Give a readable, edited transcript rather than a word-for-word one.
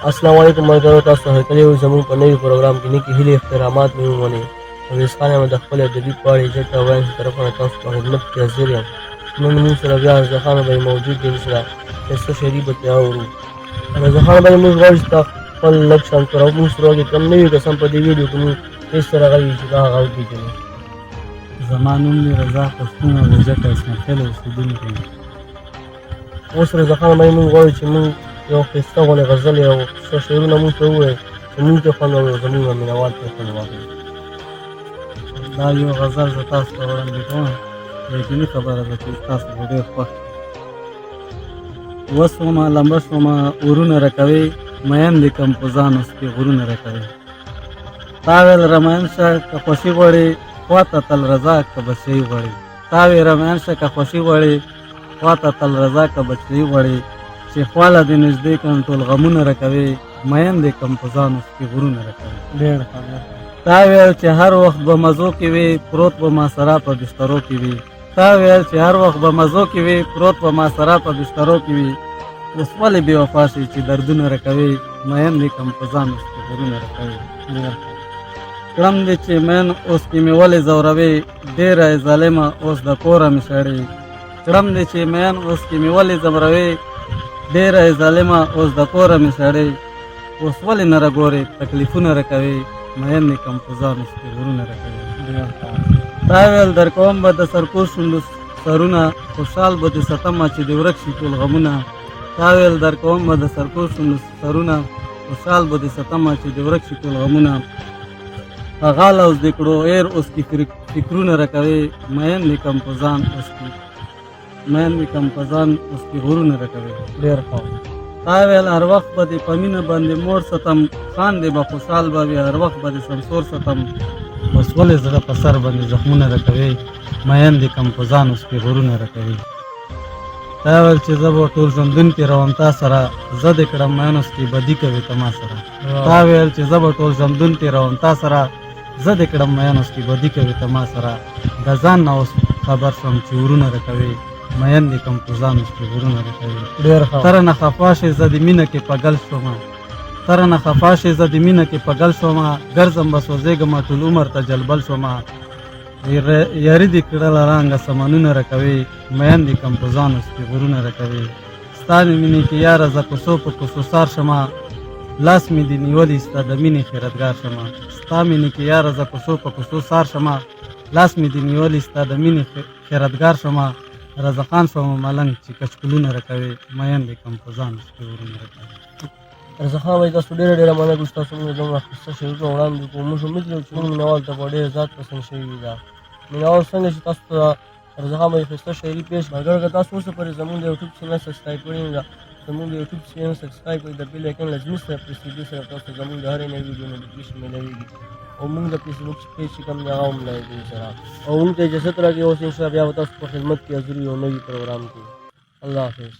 अस्सलाम वालेकुम मलګرو، تاسو هرکلی یو زموږ په نوي پروګرام کې نیکې هیلې احترامات مې ومنئ. اویس خان یم د خپل ادبي پاړې جټ او واینس طرفه نه تاسو په خدمت کې حاضر یم. نن موږ سره بیا رضا خان بھائی موجود دی، سره قصه شعري به ترې اورو. رضا خان بھائی موږ غواړو چې تا خپل لږ شانتور او موږ سره وکړې، کم نه وي قسم په دې ویډیو کې موږ هېڅ سره غږ چې دا هغه وپېژنو. زما نوم دی رضا پښتون او د جټ اسماعیل اوسېدونکی یم. اوس رضا خان بھائی موږ غواړو چې موږ یو ښایسته غوندې غزل او څه شعرونه موږ ته ووایې چې موږ ته خوند او زموږ مینوال ته خوند واخلي. دا یو غزل زه تاسو ته وړاندې کوم، یقیني خبره ده چې تاسو به ډېر خوښ شئ. وسومه لمبه شومه اورونه راکوي، مین دې کم په ځان اوس کې غرونه راکوي. تا ویل رمین شه که خوښي غواړې، خواته تل رضا که بچۍ غواړې. تا ویل رمین شه که خوښي غواړې، خواته تل رضا که بچۍ غواړې. چې خواله دې نږدې کړم ټول غمونه راکوي، مین دې کم په ځان اوس کې غرونه راکوي. ډېر ښه. تا ویل چې هر وخت به مزو کې وي، پروت به ما سره په بسترو کې وي. تا ویل چې هر وخت به مزو کې وي، پروت به ما سره په بسترو کې وي. اوس ولې بې وفا شي چې دردونه راکوي، مین دې کم په ځان اوس کې غرونه راکوي. کړم دې چې مین اوس کې مې ولې ځوروي، ډېره یې ظالمه اوس د کوره مې شړې. کړم دې چې مین اوس کې مې ولې ځوروي، ډېره یې ظالمه اوس د کوره مې شړې. اوس ولې نه راګورې تکلیفونه راکوي، مین دې کم په ځان اوس کې غرونه راکوي. تا ویل در کوم به د سرکو شونډو سرونه، خوشحال به دې ستمه چې دې ورک شي ټول غمونه. تا ویل در کوم به د سرکو شونډو سرونه، خوشحال به دې ستمه چې دې ورک شي ټول غمونه. غال اوس دې کړو ایر اوس کې فکرونه راکوي، مین دې کم په ځان اوس کې مین دې کم په ځان اوس کې غرونه راکوي. ډېر ښه. تا ویل هر وخت به دې په مینه باندې موړ ستم، خان دې به خوشحال به وي هر وخت به دې سمسور ستم. اوس ولې زړه په سر باندې زخمونه راکوي، مین دې کم په ځان اوس کې غرونه راکوي. تا ویل چې زه به ټول ژوندون کې روم تا سره، زه دې کړم مین اوس کې بدي کوي ته ما سره. تا ویل چې زه به ټول ژوندون کې روم تا سره، زه دې کړم مین اوس کې بدي کوي ته ما سره. د ځان نه اوس خبر شوم چې ورونه راکوي، مین دې کم په ځان اوس کې غرونه راکوي. ډېر ښه. تر نه خفا شې زه د مینه کې پګل شومه، تر نه خفا شې زه د مینه کې پګل شومه. ګرځم به سوځېږم ټول عمر ته جلبل شومه. یاري دې کړله رانګه سمنونه راکوي، مین دې کم په ځان اوس کې غرونه راکوي. ستا مې مینې کې یاره زه کوڅو په کوڅو سار شمه، لاس مې دې نیولي ستا د مینې خیرتګار شمه. ستا مینې کې یاره زه کوڅو په کوڅو سار شمه، لاس مې دې نیولي ستا د مینې خیرتګار شمه. رضا خان شومه ملنګ چې کچکولونه راکوي، مین دې کم په ځان اوس کې غرونه راکوي. رضا خان بھائی تاسو ډېره مننه کوم چې تاسو موږ دومره ښایسته شعرونه وړاندې کړو. موږ امید لرو چې موږ مینوال ته به ډېر زیات پسند شوي ده. مینوال څنګه چې تاسو ته رضا خان بھائی ښایسته شاعري پېښ مګر که تاسو اوسه پورې زموږ د یوټیوب چینل سبسکرایب کړی نه ده، زموږ د یوټیوب چینل سبسکرایب کړئ، د بیل آیکن لازمي سره پرېس کړئ، دې سره تاسو ته زموږ د هرې نوې ویډیو نوټیفیکیشن میلاویږي. او موږ د فیسبوک پیج چې کوم دی هغه هم لایکوي سره. او موږ ته اجازت راکړئ، اوس انشاءالله بیا به تاسو په خدمت کې حاضر یو نوي پروګرام کې. الله حافظ.